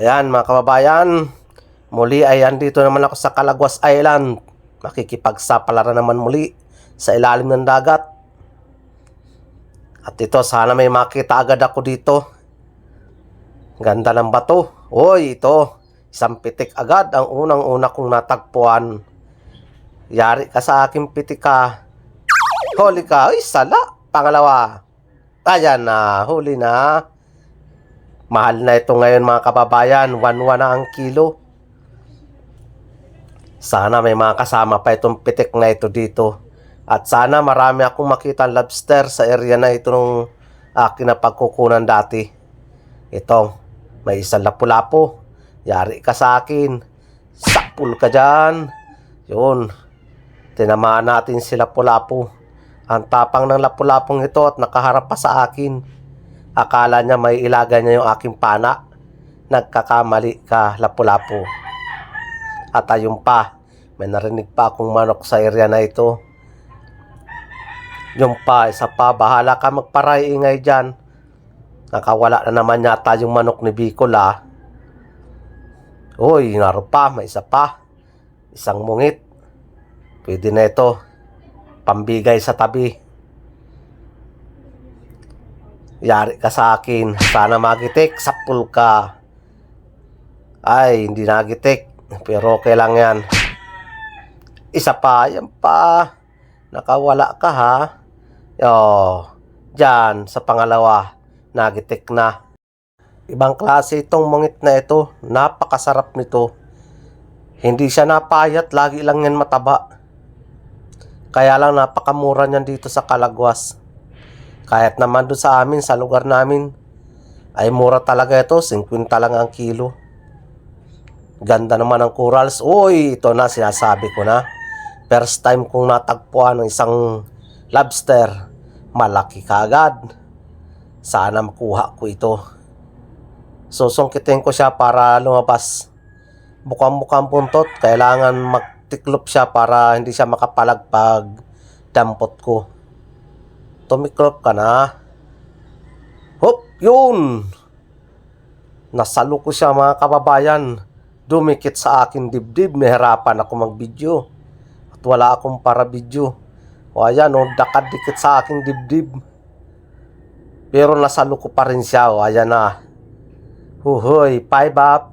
Ayan mga kababayan, muli ay andito naman ako sa Calaguas Island. Makikipagsapalaran naman muli sa ilalim ng dagat. At ito, sana may makita agad ako dito. Ganda ng bato. Hoy, ito, isang pitik agad ang unang-una kong natagpuan. Yari ka sa aking pitik ka. Huli ka. Ay, sala. Pangalawa. Ayan na, huli na. Mahal na ito ngayon mga kababayan, 1-1 na ang kilo. Sana may mga kasama pa itong pitik na ito dito. At sana marami akong makita lobster sa area na ito nung akin na pagkukunan dati. Ito, may isang lapu-lapu. Yari ka sa akin. Sakpul ka dyan. Yun, tinamaan natin si lapu-lapu. Ang tapang ng lapu-lapong ito at nakaharap pa sa akin. Akala niya may ilaga niya yung aking pana. Nagkakamali ka, lapu-lapu. At ayun pa, may narinig pa akong manok sa area na ito. Yung pa, isa pa, bahala ka magparay-ingay dyan. Nakawala na naman yata yung manok ni Bicol ah. Uy, naroon pa, may isa pa. Isang mungit. Pwede na ito. Pambigay sa tabi. Yari ka sa akin. Sana magitik. Sapul ka. Ay, hindi nagitik. Pero okay lang yan. Isa pa. Yan pa. Nakawala ka ha. Dyan sa pangalawa. Nagitik na. Ibang klase itong mungit na ito. Napakasarap nito. Hindi siya napayat. Lagi lang yan mataba. Kaya lang napakamura niyan dito sa Calaguas. Kahit naman doon sa amin, sa lugar namin, ay mura talaga ito. 50 lang ang kilo. Ganda naman ang corals. Uy, ito na, sinasabi ko na. First time kong natagpuan ng isang lobster. Malaki kagad. Sana makuha ko ito. Susungkitin ko siya para lumabas. Bukang-bukang buntot. Kailangan magtiklop siya para hindi siya makapalag pag dampot ko. Tumiklop ka na. Hop, yun. Nasalo ko siya mga kababayan. Dumikit sa akin dibdib. Nahirapan ako mag-video. At wala akong para video. O ayan, dakad-dikit sa aking dibdib. Pero nasalo ko pa rin siya. O ayan na. Huhoy, 5 up.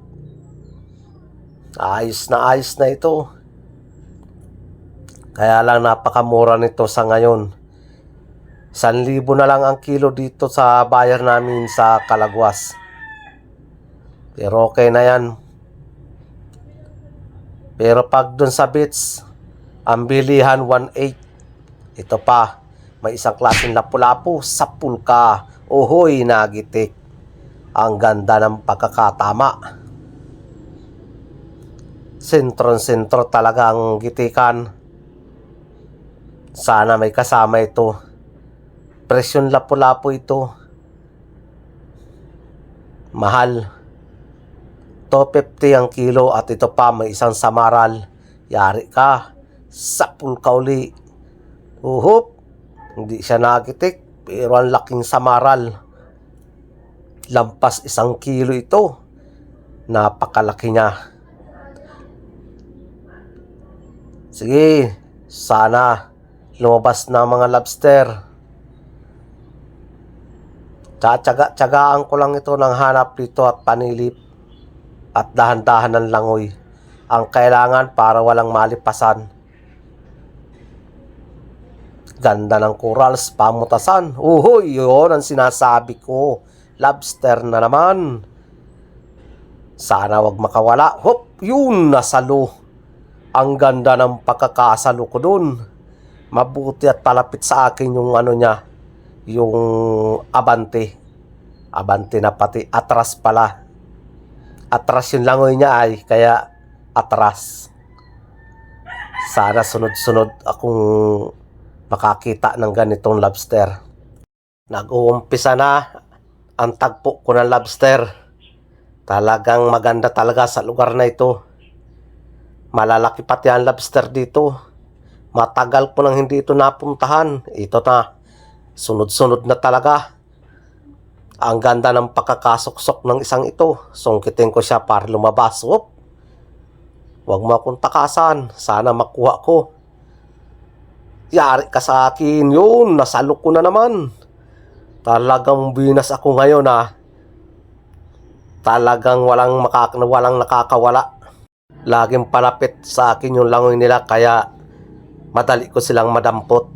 Ayos na ito. Kaya lang napakamura nito sa ngayon. 1,000 na lang ang kilo dito sa buyer namin sa Calaguas. Pero okay na yan. Pero pag dun sa beach, ang bilihan 1.8. Ito pa, may isang klaseng lapu-lapu. Sapul ka. Uhoy, nagitik. Ang ganda ng pagkakatama. Sentro talaga ang gitikan. Sana may kasama ito. Presyon lapu-lapu ito. Mahal. 250 ang kilo at ito pa may isang samaral. Yari ka. Sapul ka uli. Uhup. Hindi siya nagitik. Pero ang laking samaral. Lampas 1 kilo ito. Napakalaki niya. Sige. Sana lumabas na mga lobster. Tsagaan ko lang ito ng hanap dito at panilip at dahan-dahan ng langoy ang kailangan para walang malipasan. Ganda ng corals, pamutasan. Uhoy, yun ang sinasabi ko. Lobster na naman. Sana wag makawala. Hop, yun, nasalo. Ang ganda ng pagkakasalo ko dun. Mabuti at palapit sa akin yung ano niya. Yung abante na pati atras pala. Atras yung langoy niya ay kaya atras. Sana sunod-sunod akong makakita ng ganitong lobster. Nag-uumpisa na ang tagpo ko ng lobster. Talagang maganda talaga sa lugar na ito. Malalaki pati ang lobster dito. Matagal ko nang hindi ito napuntahan. Ito na. Sunod-sunod na talaga. Ang ganda ng pagkakasuksok ng isang ito. Sungkitin ko siya para lumabas. Whoop! Huwag mo akong takasan. Sana makuha ko. Yari ka sa akin. Yun, nasalok ko na naman. Talagang binas ako ngayon Talagang walang nakakawala. Laging palapit sa akin yung langoy nila kaya madali ko silang madampot.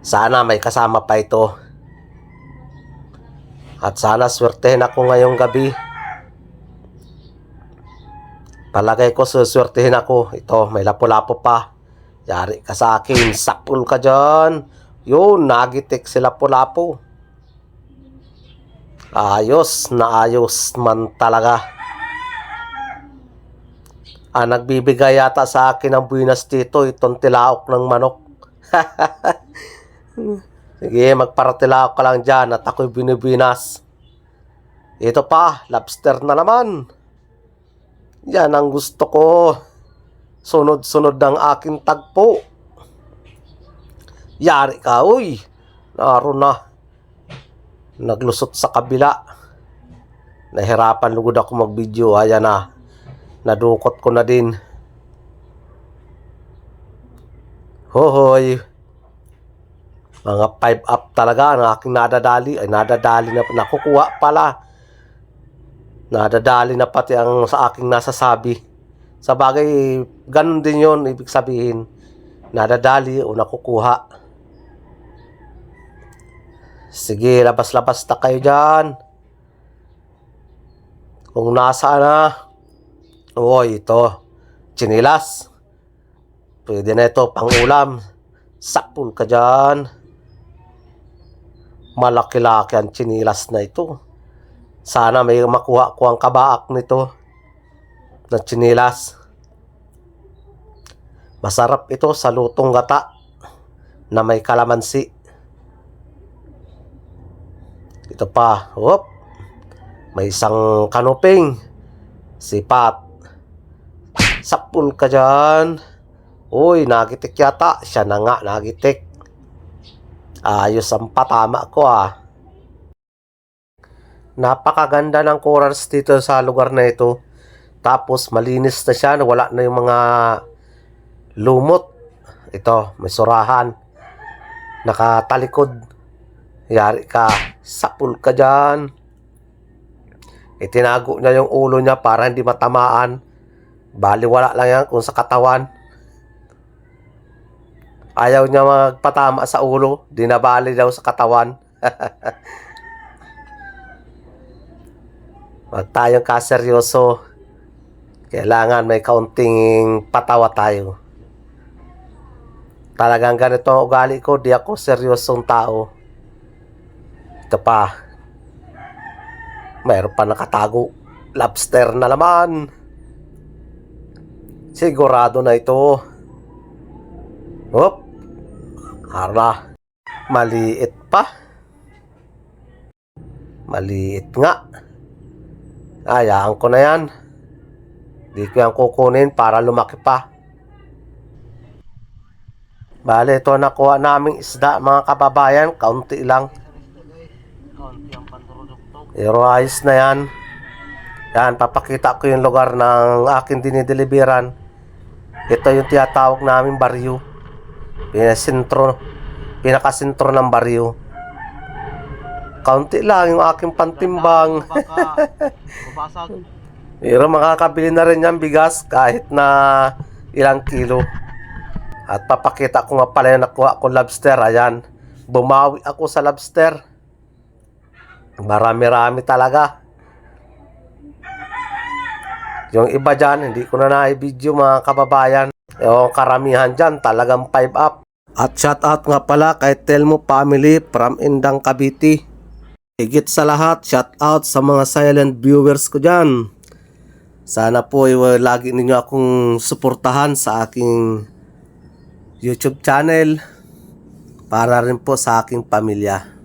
Sana may kasama pa ito. At sana swertehin ako ngayong gabi. Palagay ko suswertehin ako. Ito, may lapo-lapo pa. Yari ka sa akin. Sapul ka dyan. Yun, nagitik sila lapo-lapo. Ayos na ayos man talaga. Nagbibigay yata sa akin ng buwinas dito. Itong tilaok ng manok. Sige, magparatilaok ka lang dyan at ako'y binibinas. Ito pa, lobster na naman. Yan ang gusto ko. Sunod-sunod ng aking tagpo. Yari ka, uy. Naroon na. Naglusot sa kabila. Nahirapan lugod ako mag-video. Ayan na. Nadukot ko na din. Hohoy. Mga 5 up talaga ang aking nadadali. Ay, nadadali na. Nakukuha pala. Nadadali na pati ang sa aking nasasabi. Sa bagay, ganun din yun. Ibig sabihin, nadadali o nakukuha. Sige, labas-labas na kayo dyan. Kung nasa na. Uy, ito. Chinilas. Pwede na ito, pang-ulam. Sapul ka dyan. Malaki-laki ang chinilas na ito. Sana may makuha ko ang kabaak nito na chinilas. Masarap ito sa lutong gata na may kalamansi. Ito pa. Whoop. May isang kanuping. Sipat. Sapul ka dyan. Uy, nagitik yata. Siya na nga, nagitik. Ayos ang patama ko Napakaganda ng corals dito sa lugar na ito. Tapos malinis na siya. Wala na yung mga lumot. Ito, may surahan. Nakatalikod. Yari ka. Sapul ka dyan. Itinago niya yung ulo niya para hindi matamaan. Baliwala lang yan kung sa katawan. Ayaw niya magpatama sa ulo. Dinabali daw sa katawan. Wag tayong kaseryoso. Kailangan may kaunting patawa tayo. Talagang ganito ang ugali ko. Di ako seryosong tao. Ito pa. Mayroon pa nakatago. Lobster na naman. Sigurado na ito. Hop. Hala. Maliit pa. Maliit nga. Hayaan ko na yan. Di ko yan kukunin para lumaki pa. Bale, ito nakuha naming isda mga kababayan. Kaunti lang. Pero ayos na yan. Yan, papakita ko yung lugar ng aking dinideliveran. Ito yung tinatawag namin baryo. Pinakasentro ng baryo. Kaunti lang yung aking pantimbang. Pero makakabili na rin yan bigas kahit na ilang kilo. At papakita ko nga pala yung nakuha ko lobster. Ayan. Bumawi ako sa lobster. Marami-rami talaga. Yung iba dyan, hindi ko na na-video mga kababayan. Yung karamihan dyan, talagang 5 up. At shout out nga pala kay Telmo family from Indang Cavite. Higit sa lahat, shout out sa mga silent viewers ko dyan. Sana po lagi ninyo akong suportahan sa aking YouTube channel para rin po sa aking pamilya.